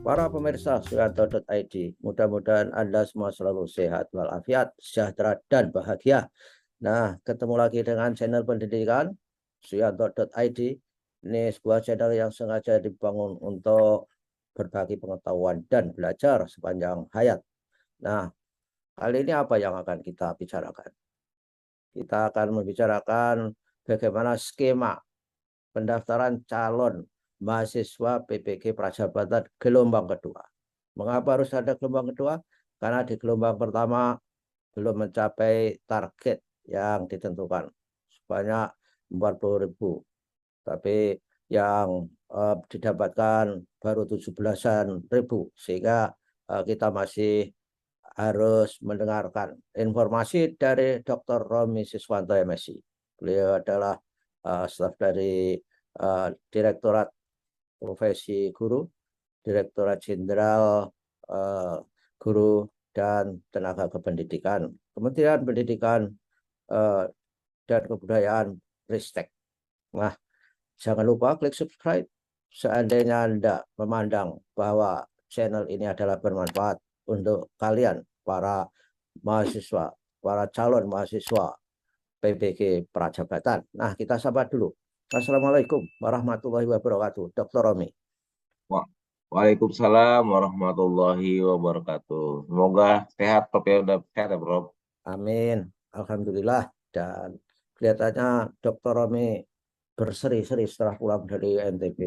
Para pemirsa Suyanto.id, mudah-mudahan Anda semua selalu sehat walafiat, sejahtera dan bahagia. Nah, ketemu lagi dengan channel pendidikan Suyanto.id. Ini sebuah channel yang sengaja dibangun untuk berbagi pengetahuan dan belajar sepanjang hayat. Nah, kali ini apa yang akan kita bicarakan? Kita akan membicarakan bagaimana skema pendaftaran calon mahasiswa PPG Prajabatan gelombang kedua. Mengapa harus ada gelombang kedua? Karena di gelombang pertama belum mencapai target yang ditentukan sebanyak 40.000. Tapi yang didapatkan baru 17.000, sehingga kita masih harus mendengarkan informasi dari Dr. Romi Siswanto MSI. Beliau adalah staf dari Direktorat Profesi Guru, Direktorat Jenderal Guru dan Tenaga Kependidikan, Kementerian Pendidikan dan Kebudayaan, Ristek. Nah, jangan lupa klik subscribe seandainya Anda memandang bahwa channel ini adalah bermanfaat untuk kalian, para mahasiswa, para calon mahasiswa PPG Prajabatan. Nah, kita sapa dulu. Assalamualaikum warahmatullahi wabarakatuh, Dr. Romi. Waalaikumsalam warahmatullahi wabarakatuh. Semoga sehat, Prof. Ya, udah sehat ya, Prof. Amin. Alhamdulillah. Dan kelihatannya Dr. Romi berseri-seri setelah pulang dari NTB.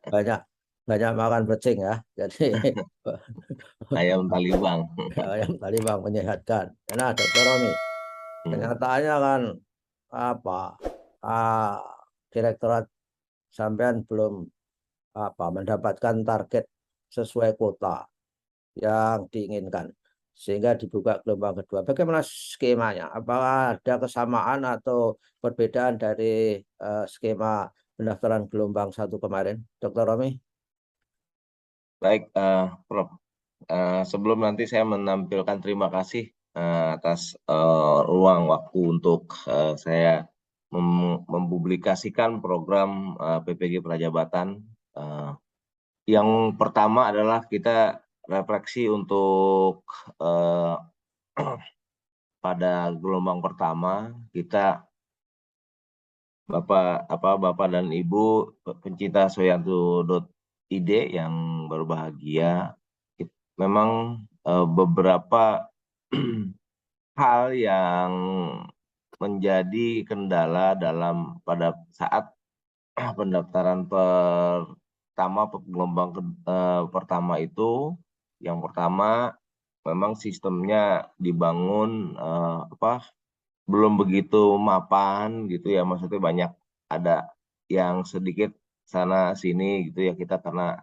Banyak banyak makan becing ya. Jadi Ayam Talibang. yang tadi Bang menyehatkan. Nah, Dr. Romi, kenyataannya kan apa? Ah, Direktorat sampean belum mendapatkan target sesuai kuota yang diinginkan, sehingga dibuka gelombang kedua. Bagaimana skemanya? Apakah ada kesamaan atau perbedaan dari skema pendaftaran gelombang 1 kemarin, Dr. Romi? Baik, Prof. Sebelum nanti saya menampilkan terima kasih atas ruang waktu untuk saya mempublikasikan program PPG Prajabatan. Yang pertama adalah kita refleksi untuk pada gelombang pertama kita Bapak dan Ibu pencinta Suyanto.id yang berbahagia, memang beberapa hal yang menjadi kendala pada saat pendaftaran gelombang pertama itu. Yang pertama, memang sistemnya dibangun belum begitu mapan gitu ya, maksudnya banyak ada yang sedikit sana sini gitu ya, kita karena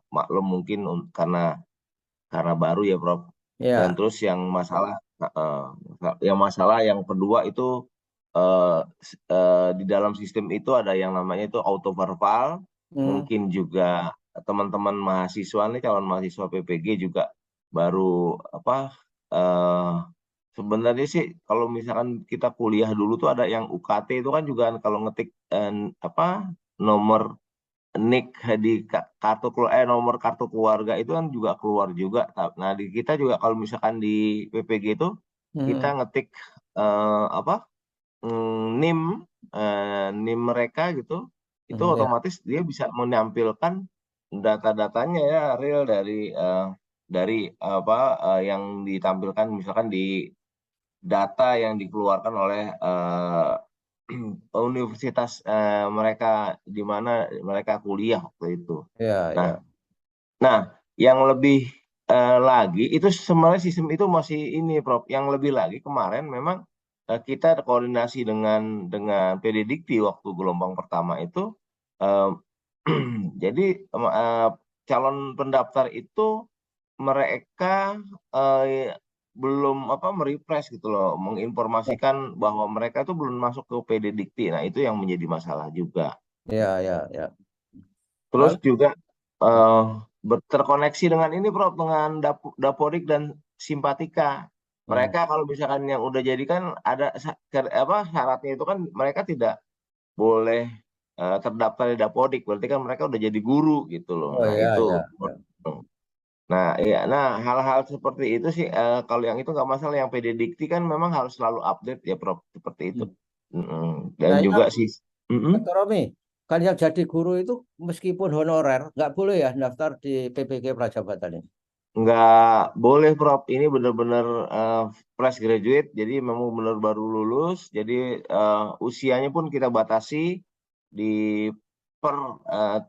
maklum mungkin karena baru ya, Prof. Dan Ya, terus yang masalah yang kedua itu di dalam sistem itu ada yang namanya itu auto verbal. Mungkin juga teman-teman mahasiswa nih, calon mahasiswa PPG juga baru sebenarnya sih kalau misalkan kita kuliah dulu tuh ada yang UKT itu kan juga kalau ngetik nomor NIK di nomor kartu keluarga itu kan juga keluar juga. Nah, di kita juga kalau misalkan di PPG itu kita ngetik NIM mereka gitu, itu ya, otomatis dia bisa menampilkan data-datanya ya real dari yang ditampilkan misalkan di data yang dikeluarkan oleh universitas mereka di mana mereka kuliah waktu itu. ya, Nah, ya. yang lebih lagi itu sebenarnya sistem itu masih ini, Prof. Yang lebih lagi kemarin memang kita koordinasi dengan PD Dikti waktu gelombang pertama itu. Jadi calon pendaftar itu mereka belum merefresh gitu loh, menginformasikan bahwa mereka itu belum masuk ke PD Dikti. Nah, itu yang menjadi masalah juga. Ya, ya, ya. Terus Lalu, juga terkoneksi dengan ini, Prof, dengan Dapodik dan Simpatika. Mereka kalau misalkan yang udah jadi kan ada syaratnya itu kan mereka tidak boleh terdaftar di Dapodik, berarti kan mereka udah jadi guru gitu loh. Oh Nah ya, itu, ya. nah iya, nah hal-hal seperti itu sih kalau yang itu nggak masalah. Yang PD Dikti kan memang harus selalu update ya, Prof, seperti itu. Dan Nah, juga sih, Dr. Romi, kan yang jadi guru itu meskipun honorer, nggak boleh ya daftar di PPK Prajabatan ini. nggak boleh, Prof. Ini benar-benar fresh graduate, jadi memang benar baru lulus. Jadi usianya pun kita batasi di per eh,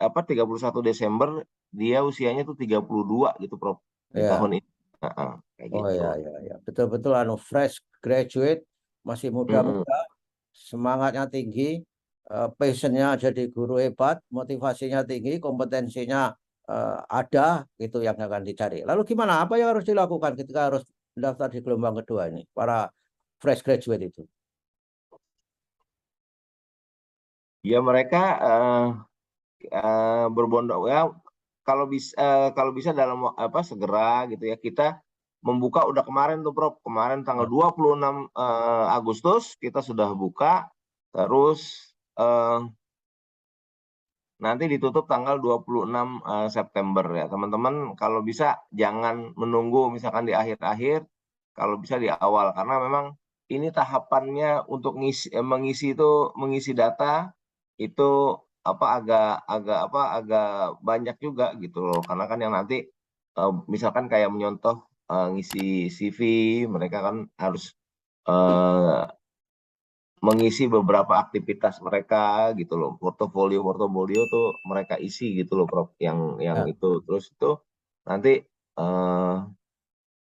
per 31 Desember dia usianya tuh 32 gitu, Prof. Di Ya, tahun ini. Kayak oh gitu. ya, ya, ya. Betul-betul fresh graduate, masih Mm-mm. muda-muda, semangatnya tinggi, passionnya jadi guru hebat, motivasinya tinggi, kompetensinya ada, itu yang akan dicari. Lalu gimana? Apa yang harus dilakukan ketika harus daftar di gelombang kedua ini, para fresh graduate itu? Ya mereka berbondong ya, kalau bisa dalam segera gitu ya, kita membuka. Udah kemarin tuh, Prof, kemarin tanggal 26 Agustus kita sudah buka, terus nanti ditutup tanggal 26 September ya. Teman-teman kalau bisa jangan menunggu misalkan di akhir-akhir, kalau bisa di awal, karena memang ini tahapannya untuk mengisi data itu agak banyak juga gitu loh. Karena kan yang nanti misalkan kayak menyontoh ngisi CV, mereka kan harus eh, mengisi beberapa aktivitas mereka gitu loh. Portofolio tuh mereka isi gitu loh, Prof, yang Ya. itu. Terus itu nanti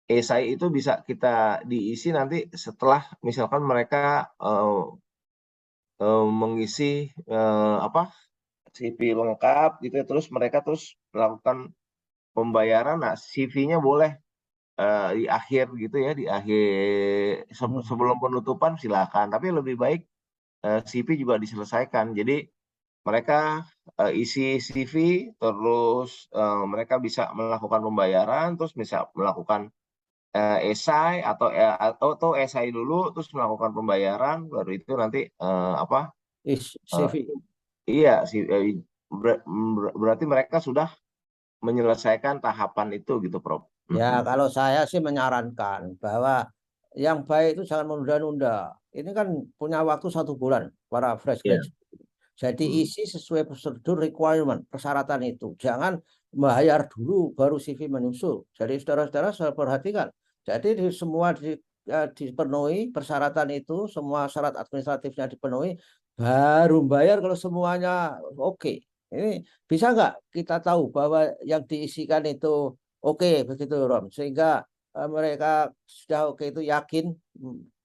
esai itu bisa kita diisi nanti setelah misalkan mereka mengisi CV lengkap gitu ya, terus mereka melakukan pembayaran. Nah, CV-nya boleh di akhir gitu ya, di akhir sebelum penutupan silakan, tapi lebih baik CV juga diselesaikan. Jadi mereka isi CV, terus mereka bisa melakukan pembayaran, terus bisa melakukan esai atau esai dulu, terus melakukan pembayaran, baru itu nanti eh, CV. iya sih, berarti mereka sudah menyelesaikan tahapan itu gitu, Prof. Ya, kalau saya sih menyarankan bahwa yang baik itu jangan menunda-nunda. Ini kan punya waktu 1 bulan para fresh Iya. graduate. Jadi Mm. isi sesuai prosedur requirement, persyaratan itu. Jangan bayar dulu baru CV menyusul. Jadi saudara-saudara saya perhatikan. Jadi dipenuhi persyaratan itu, semua syarat administratifnya dipenuhi, baru bayar kalau semuanya oke. Ini bisa nggak kita tahu bahwa yang diisikan itu oke, begitu Rom, sehingga mereka sudah oke itu yakin,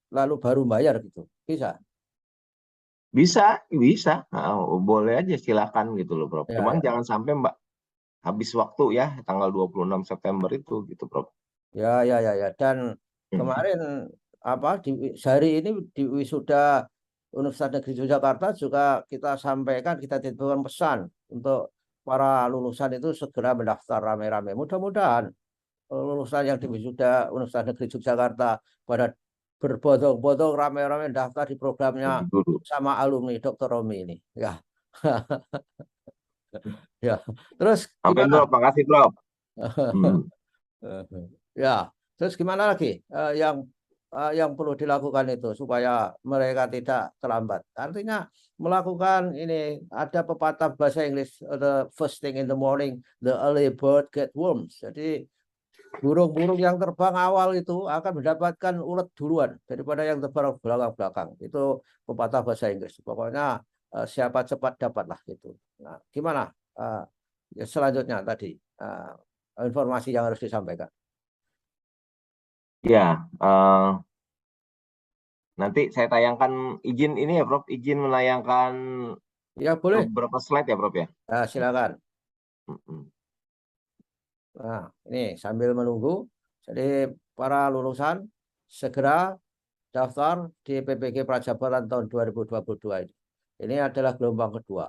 lalu baru bayar gitu. Bisa. Bisa, bisa. Nah, boleh aja silakan gitu loh, Prof. Ya, Cuman ya. jangan sampai Mbak habis waktu ya tanggal 26 September itu gitu, Prof. Ya, ya, ya, ya. Dan Mm. kemarin di sehari ini di wisuda Universitas Negeri Yogyakarta juga kita sampaikan, kita titipkan pesan untuk para lulusan itu segera mendaftar rame-rame. Mudah-mudahan lulusan yang di wisuda Universitas Negeri Yogyakarta pada berbondong-bondong rame-rame daftar di programnya Jadi guru. sama alumni Dr. Romi ini. Ya, ya. Terus Amin, gimana? Prof. Makasih, Prof. Mm. Ya, terus gimana lagi yang perlu dilakukan itu supaya mereka tidak terlambat? Artinya melakukan ini, ada pepatah bahasa Inggris, the first thing in the morning, the early bird get worms. Jadi burung-burung yang terbang awal itu akan mendapatkan ulet duluan daripada yang terbang belakang-belakang. Itu pepatah bahasa Inggris. Pokoknya siapa cepat dapatlah gitu. Nah, gimana ya selanjutnya tadi informasi yang harus disampaikan? Ya, nanti saya tayangkan izin ini ya, Prof. Izin menayangkan Ya boleh. beberapa slide ya, Prof ya. Nah, silakan. Mm-mm. Nah, ini sambil menunggu. Jadi para lulusan segera daftar di PPG Prajabaran tahun 2022 ini. Ini adalah gelombang kedua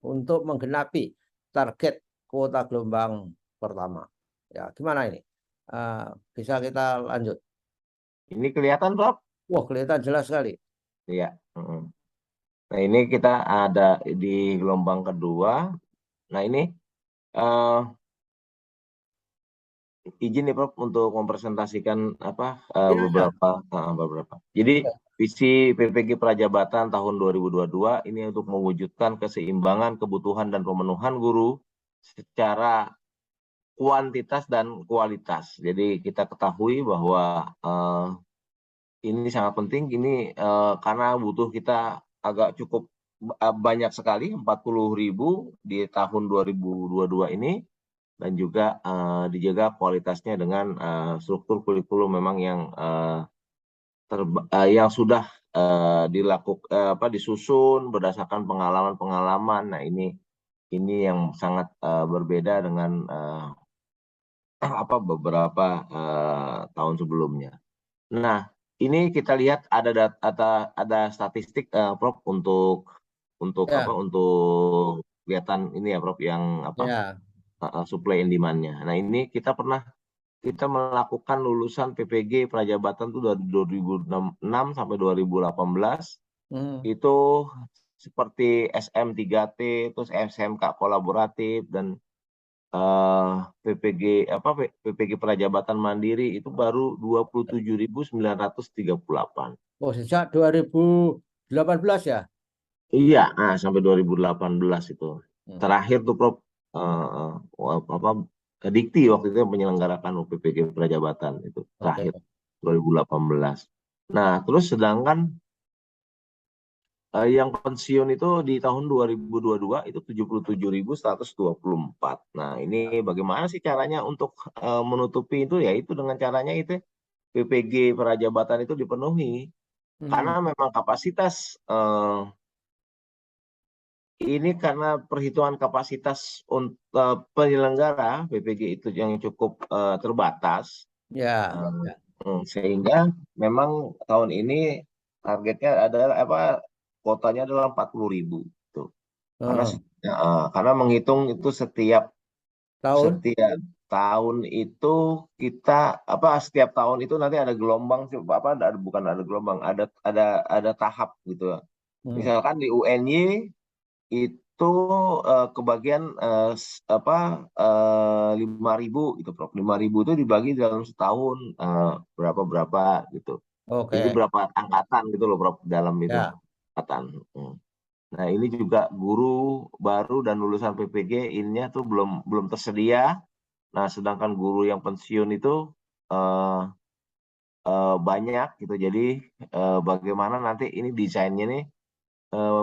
untuk menggenapi target kuota gelombang pertama. Ya, gimana ini? Bisa kita lanjut? Ini kelihatan, Prof? Wah, kelihatan jelas sekali. Iya. Mm-mm. Nah, ini kita ada di gelombang kedua. Nah, ini izin nih Prof untuk mempresentasikan Iya, ya. beberapa. Jadi visi PPG Prajabatan tahun 2022 ini untuk mewujudkan keseimbangan kebutuhan dan pemenuhan guru secara kuantitas dan kualitas. Jadi kita ketahui bahwa ini sangat penting. Ini karena butuh kita agak cukup banyak sekali, 40.000 di tahun 2022 ini. Dan juga dijaga kualitasnya dengan struktur kurikulum memang yang sudah disusun berdasarkan pengalaman-pengalaman. Nah, ini yang sangat berbeda dengan beberapa tahun sebelumnya. Nah, ini kita lihat ada statistik Prof untuk Ya, untuk kelihatan ini ya Prof yang ya. supply and demand-nya. Nah, ini kita melakukan lulusan PPG Prajabatan itu dari 2006 sampai 2018 Hmm. itu seperti SM3T, terus SMK kolaboratif dan PPG Prajabatan Mandiri itu baru 27.938. Oh, sejak 2018 ya? Iya, sampai 2018 itu. Hmm. Terakhir tuh Prof Dikti waktu itu yang menyelenggarakan UPPG Prajabatan itu Oke. terakhir 2018. Nah, terus sedangkan yang pensiun itu di tahun 2022 itu 77.124. Nah, ini bagaimana sih caranya untuk menutupi itu? Ya itu dengan caranya itu PPG Prajabatan itu dipenuhi. Karena Hmm. memang kapasitas ini karena perhitungan kapasitas untuk penyelenggara PPG itu yang cukup terbatas. Ya, Eh, ya. Sehingga memang tahun ini targetnya adalah kuotanya adalah 40.000 tuh. Karena Hmm. karena menghitung itu setiap Tahun? setiap tahun itu kita setiap tahun itu nanti ada gelombang bukan ada gelombang, ada tahap gitu ya. Hmm. Misalkan di UNY itu kebagian 5.000 gitu Prof. 5.000 itu dibagi dalam setahun berapa gitu. Jadi Oke. berapa angkatan gitu loh Prof dalam itu Ya. angkatan. Nah, ini juga guru baru dan lulusan PPG ininya tuh belum belum tersedia. Nah, sedangkan guru yang pensiun itu eh, banyak gitu. Jadi bagaimana nanti ini desainnya nih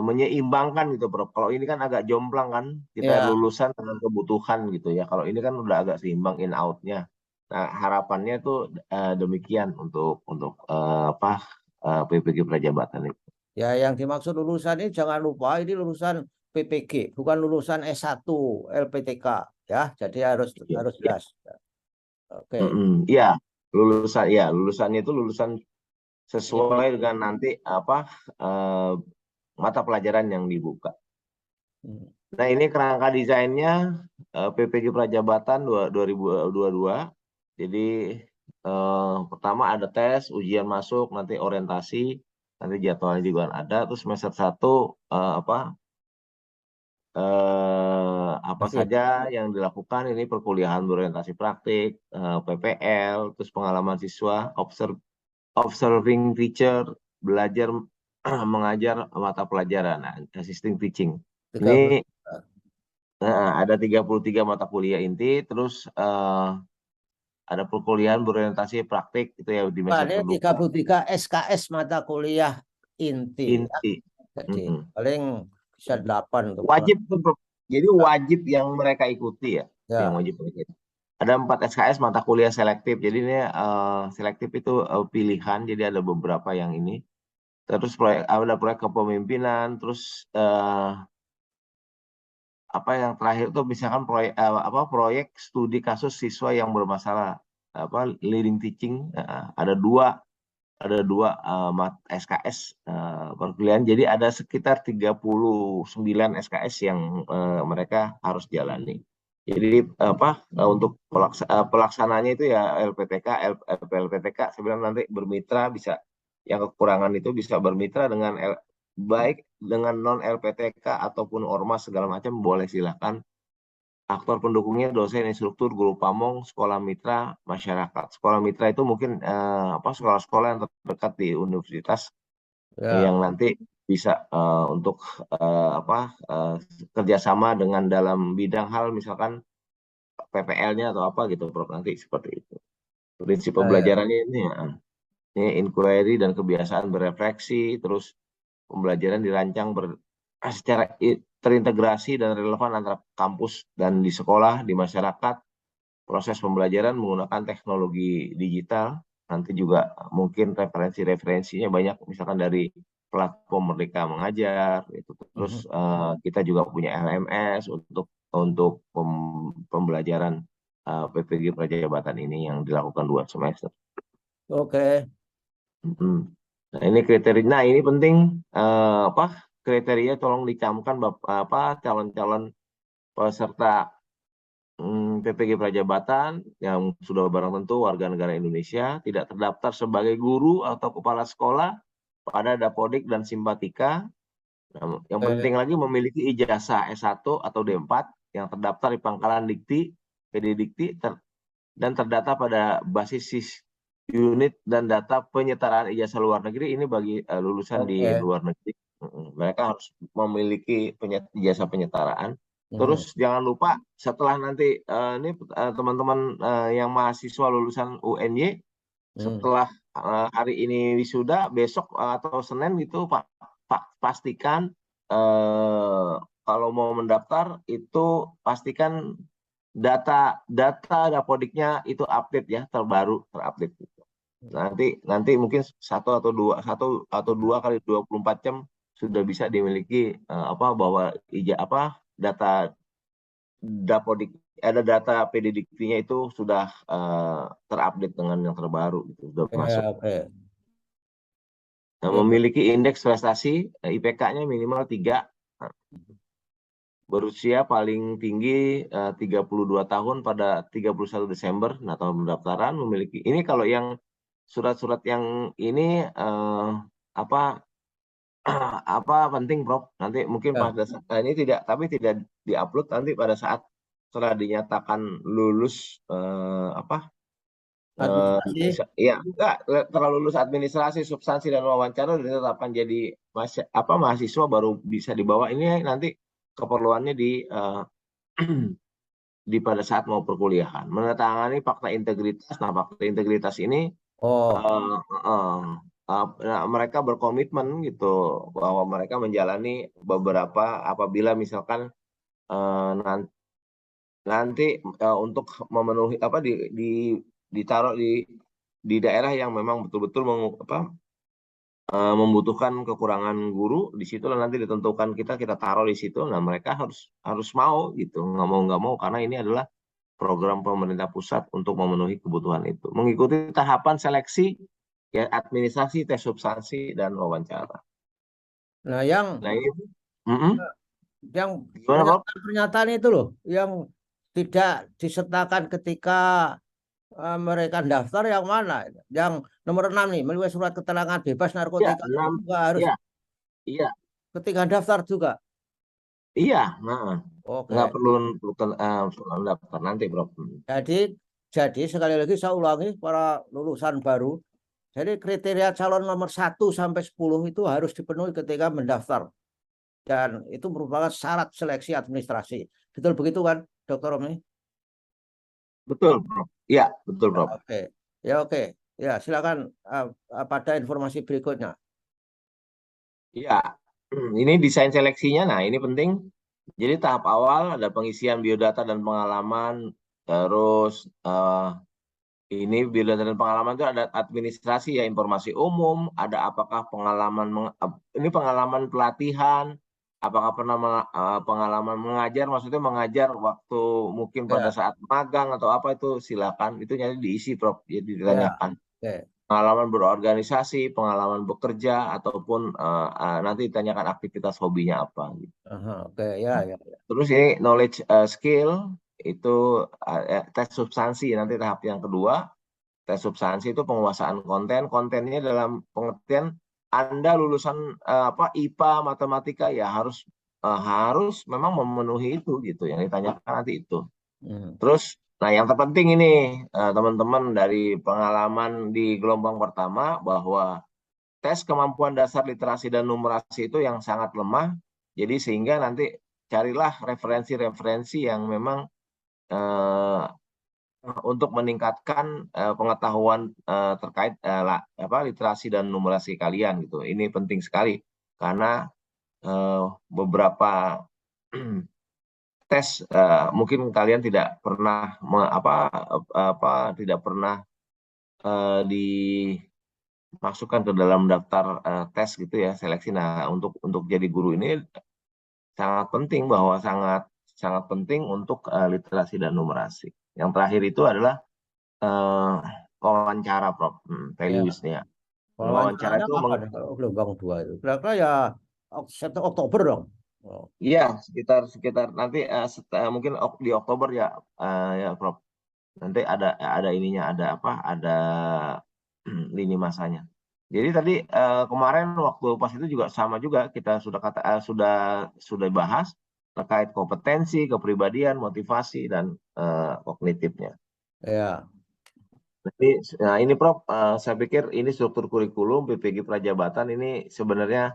menyeimbangkan gitu, Bro. Kalau ini kan agak jomplang kan, kita Ya. lulusan dengan kebutuhan gitu ya. Kalau ini kan udah agak seimbang in out-nya. Nah, harapannya tuh demikian untuk PPG Prajabatan itu. Ya, yang dimaksud lulusan ini jangan lupa ini lulusan PPG, bukan lulusan S1 LPTK ya. Jadi harus Ya, harus ya. jelas. Oke. Iya, lulusannya itu lulusan sesuai dengan nanti eh, mata pelajaran yang dibuka. Hmm. Nah, ini kerangka desainnya PPG Prajabatan 2022. Jadi pertama ada tes, ujian masuk, nanti orientasi, nanti jadwalnya juga ada. Terus semester 1 apa Oke. saja yang dilakukan ini perkuliahan berorientasi praktik, PPL, terus pengalaman siswa, observing teacher, belajar mengajar mata pelajaran, nah, assisting teaching. Ini 30. ada 33 mata kuliah inti, terus ada perkuliahan berorientasi praktik itu ya di semester Ini kedua 33 SKS mata kuliah inti ya. inti. Jadi Mm-mm. paling bisa 8 untuk Wajib tuh, Bro. Jadi wajib yang mereka ikuti ya, yang ya. wajib mereka ikuti. Ada 4 SKS mata kuliah selektif. Jadi ini selektif itu pilihan. Jadi ada beberapa yang ini. Terus ada proyek kepemimpinan. Terus yang terakhir itu misalkan proyek studi kasus siswa yang bermasalah leading teaching. Ada dua SKS perkuliahan. Jadi ada sekitar 39 SKS yang mereka harus jalani. Jadi untuk pelaksananya itu ya LPTK, LPTK sebenarnya nanti bermitra bisa, yang kekurangan itu bisa bermitra dengan baik dengan non LPTK ataupun ormas segala macam boleh, silakan. Aktor pendukungnya dosen, instruktur, guru pamong, sekolah mitra, masyarakat. Sekolah mitra itu mungkin sekolah-sekolah yang terdekat di universitas Ya, yang nanti bisa untuk kerjasama dengan dalam bidang hal misalkan PPL-nya atau apa gitu, Prof, nanti seperti itu. Prinsip ya. pembelajarannya ini inquiry dan kebiasaan berefleksi, terus pembelajaran dirancang secara terintegrasi dan relevan antara kampus dan di sekolah, di masyarakat. Proses pembelajaran menggunakan teknologi digital, nanti juga mungkin referensi-referensinya banyak, misalkan dari platform Merdeka Mengajar, itu. Terus kita juga punya LMS untuk pembelajaran PPG Prajabatan ini yang dilakukan 2 semester. Oke. Nah, ini kriteria. Nah, ini penting kriteria tolong dicamkan calon-calon peserta PPG Prajabatan yang sudah barang tentu warga negara Indonesia, tidak terdaftar sebagai guru atau kepala sekolah pada Dapodik dan Simpatika. Nah, yang penting lagi memiliki ijazah S1 atau D4 yang terdaftar di Pangkalan Dikti, PD Dikti, dan terdata pada basis unit dan data penyetaraan ijazah luar negeri. Ini bagi lulusan di Oke. luar negeri. Mereka harus memiliki ijazah penyetaraan. Terus jangan lupa setelah nanti ini teman-teman yang mahasiswa lulusan UNY setelah hari ini wisuda, besok atau Senin gitu pastikan kalau mau mendaftar itu pastikan data Dapodiknya itu update ya, terupdate gitu. Nanti mungkin satu atau dua kali 24 jam sudah bisa dimiliki bahwa data Dapodik, ada data PD Diktinya itu sudah terupdate dengan yang terbaru gitu, sudah masuk. Oke. Nah, Ya. memiliki indeks prestasi IPK-nya minimal 3, berusia paling tinggi 32 tahun pada 31 Desember, nah tahun pendaftaran, memiliki ini kalau yang surat-surat yang ini penting, Prof. Nanti mungkin pada saat ini tidak diupload, nanti pada saat setelah dinyatakan lulus Administrasi. enggak terlalu lulus administrasi, substansi dan wawancara ditetapkan jadi mahasiswa baru bisa dibawa. Ini nanti keperluannya di pada saat mau perkuliahan menandatangani fakta integritas. Nah, fakta integritas ini mereka berkomitmen gitu bahwa mereka menjalani beberapa, apabila misalkan nanti untuk memenuhi ditaruh di daerah yang memang betul-betul membutuhkan kekurangan guru, di situ nanti ditentukan kita taruh di situ. Nah, mereka harus mau gitu, nggak mau karena ini adalah program pemerintah pusat untuk memenuhi kebutuhan itu, mengikuti tahapan seleksi ya, administrasi, tes substansi, dan wawancara. Nah, yang Nah, ini gimana, Prof? pernyataan-pernyataan itu loh, yang tidak disertakan ketika mereka daftar yang mana? Yang nomor 6 nih, melalui surat keterangan bebas Ya, narkotika itu 6. juga harus Ya, iya, ketika daftar juga. iya. Nah, nggak Oke. perlu daftar nanti, Prof. Jadi sekali lagi saya ulangi para lulusan baru. Jadi kriteria calon nomor 1 sampai 10 itu harus dipenuhi ketika mendaftar. Dan itu merupakan syarat seleksi administrasi. Betul begitu kan, Dokter Romi? Betul, Prof. Iya, betul, Ya, Prof. oke. Ya, oke. Ya, silakan pada informasi berikutnya. Iya, ini desain seleksinya. Nah, ini penting. Jadi tahap awal ada pengisian biodata dan pengalaman, terus ini biodata dan pengalaman itu ada administrasi ya, informasi umum, ada apakah ini pengalaman pelatihan, apakah pernah pengalaman mengajar, maksudnya mengajar waktu mungkin pada Ya, saat magang atau apa, itu silakan, itu jadi diisi, Prof, jadi ya. ditanyakan. Oke. Pengalaman berorganisasi, pengalaman bekerja, ataupun nanti ditanyakan aktivitas hobinya apa gitu. Aha, oke, ya, ya, ya. Terus ini knowledge skill, itu tes substansi nanti tahap yang kedua. Tes substansi itu penguasaan kontennya dalam pengertian Anda lulusan IPA, matematika ya harus memang memenuhi itu gitu yang ditanyakan nanti itu. Terus, nah yang terpenting ini teman-teman dari pengalaman di gelombang pertama bahwa tes kemampuan dasar literasi dan numerasi itu yang sangat lemah. Jadi sehingga nanti carilah referensi-referensi yang memang untuk meningkatkan pengetahuan terkait literasi dan numerasi kalian gitu. Ini penting sekali karena beberapa tes mungkin kalian tidak pernah tidak pernah dimasukkan ke dalam daftar tes gitu ya, seleksi. Nah, untuk jadi guru ini sangat penting bahwa sangat penting untuk literasi dan numerasi. Yang terakhir itu adalah wawancara, Prof. Values-nya. Wawancara Wawancaranya itu kapan kalau gelombang 2 itu? Kira-kira ya Oktober dong. iya, sekitar nanti mungkin di Oktober ya, ya Prof. Nanti ada ininya, ada lini masanya. Jadi tadi kemarin waktu pas itu juga sama juga kita sudah bahas terkait kompetensi, kepribadian, motivasi dan kognitifnya. Ya. Nah ini Prof, saya pikir ini struktur kurikulum PPG Prajabatan ini sebenarnya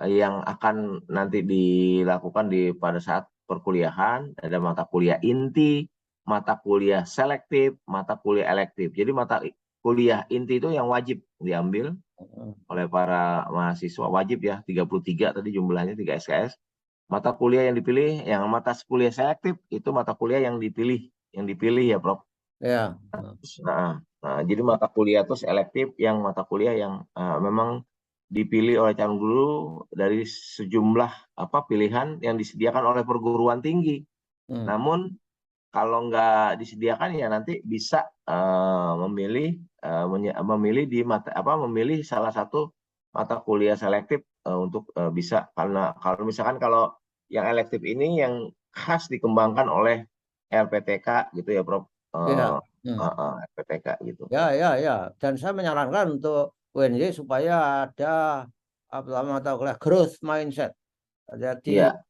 yang akan nanti dilakukan pada saat perkuliahan. Ada mata kuliah inti, mata kuliah selektif, mata kuliah elektif. Jadi mata kuliah inti itu yang wajib diambil oleh para mahasiswa, wajib ya, 33 tadi jumlahnya, 3 SKS. Mata kuliah yang dipilih, yang mata kuliah selektif itu mata kuliah yang dipilih ya Prof. Ya. Jadi mata kuliah itu selektif, yang mata kuliah yang memang dipilih oleh calon guru dari sejumlah pilihan yang disediakan oleh perguruan tinggi. Namun kalau nggak disediakan ya nanti bisa memilih salah satu mata kuliah selektif untuk bisa, karena kalau yang elektif ini yang khas dikembangkan oleh LPTK gitu ya Prof. Ya. LPTK gitu. Ya. Dan saya menyarankan untuk UNY supaya ada mata kuliah growth mindset. Jadi Iya,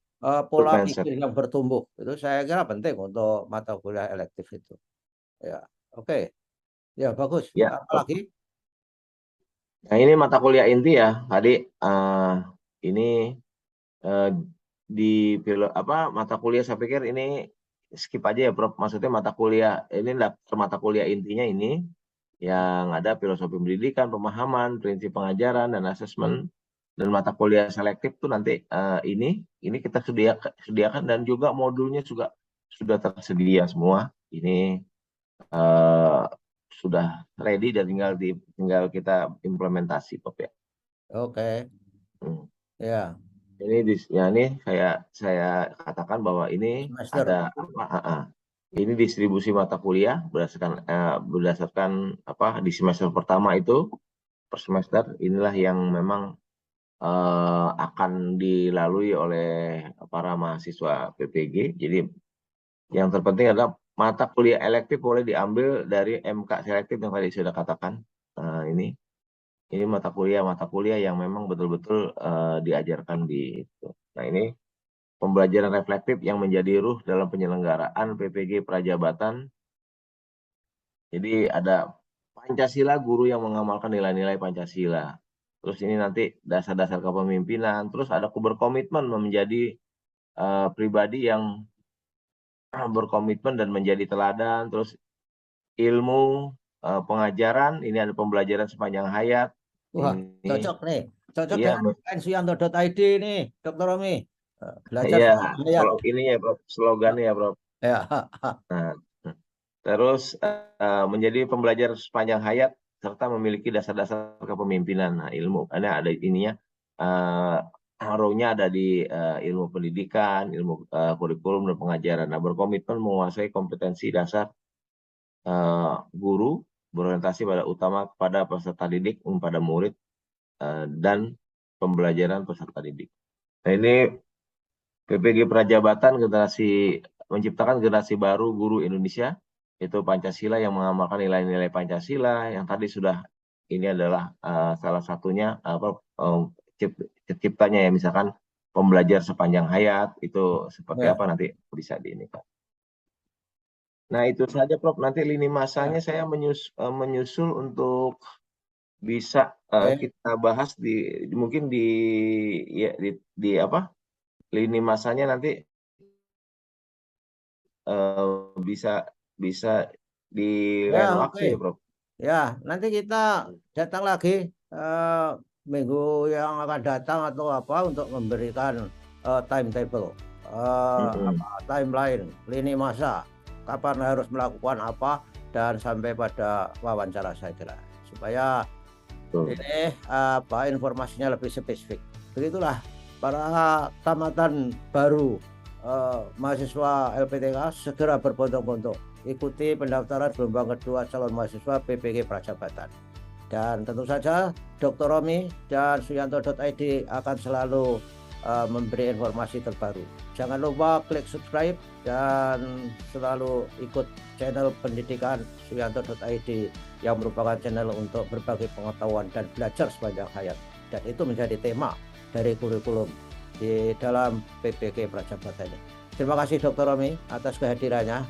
pola mindset. pikir yang bertumbuh. Itu saya kira penting untuk mata kuliah elektif itu. Ya, oke. Ya, bagus. Ya. Apa lagi? Nah ini mata kuliah inti ya. Tadi ini di mata kuliah saya pikir ini skip aja ya Prof. Maksudnya mata kuliah ini daftar mata kuliah intinya ini yang ada filosofi pendidikan, pemahaman, prinsip pengajaran dan asesmen, dan mata kuliah selektif tuh nanti ini kita sediakan dan juga modulnya juga sudah tersedia semua. Ini sudah ready dan tinggal kita implementasi Prof ya. Oke. Ya, Ini saya katakan bahwa ini semester. ada ini distribusi mata kuliah berdasarkan di semester pertama itu per semester inilah yang memang akan dilalui oleh para mahasiswa PPG. Jadi yang terpenting adalah mata kuliah elektif boleh diambil dari MK selektif yang tadi sudah katakan. Ini mata kuliah yang memang betul-betul diajarkan di itu. Nah ini pembelajaran reflektif yang menjadi ruh dalam penyelenggaraan PPG Prajabatan. Jadi ada Pancasila, guru yang mengamalkan nilai-nilai Pancasila. Terus ini nanti dasar-dasar kepemimpinan. Terus ada berkomitmen menjadi pribadi yang berkomitmen dan menjadi teladan. Terus ilmu pengajaran, ini ada pembelajaran sepanjang hayat. Wah, Ini cocok nih. Cocok iya, dengan suyanto.id nih, Dr. Romi. Belajar iya, lihat. ini ya Prof, slogannya ya Prof. Ya. Nah, terus menjadi pembelajar sepanjang hayat serta memiliki dasar-dasar kepemimpinan. Nah, ilmu ada ininya, row-nya ada di ilmu pendidikan, ilmu kurikulum dan pengajaran. Nah, berkomitmen menguasai kompetensi dasar guru, berorientasi pada peserta didik, pada murid dan pembelajaran peserta didik. Nah, ini PPG Prajabatan menciptakan generasi baru guru Indonesia, itu Pancasila yang mengamalkan nilai-nilai Pancasila yang tadi sudah ini adalah salah satunya ciptanya ya, misalkan pembelajar sepanjang hayat itu seperti Ya, apa nanti bisa di ini, Pak. Nah itu saja Prof, nanti lini ya, masanya saya menyusul untuk bisa oke. kita bahas mungkin ya, di apa lini masanya nanti bisa bisa di Ya, lain oke. waktu ya Prof. Ya, nanti kita datang lagi minggu yang akan datang atau apa untuk memberikan timetable, Mm-mm. timeline, lini masa, kapan harus melakukan apa dan sampai pada wawancara saya kira supaya Betul. ini apa informasinya lebih spesifik. Begitulah para tamatan baru mahasiswa LPTK segera berbondong-bondong ikuti pendaftaran gelombang kedua calon mahasiswa PPG Prajabatan. Dan tentu saja Dr. Romi dan Suyanto.id akan selalu memberi informasi terbaru. Jangan lupa klik subscribe dan selalu ikut channel pendidikan Suyanto.id yang merupakan channel untuk berbagi pengetahuan dan belajar sepanjang hayat. Dan itu menjadi tema dari kurikulum di dalam PPG Prajabatan ini. Terima kasih Dr. Romi atas kehadirannya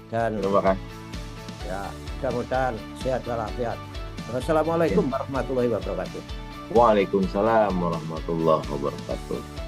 dan Terima kasih. ya mudah-mudahan sehat walafiat. Wassalamualaikum warahmatullahi wabarakatuh. Waalaikumsalam warahmatullahi wabarakatuh.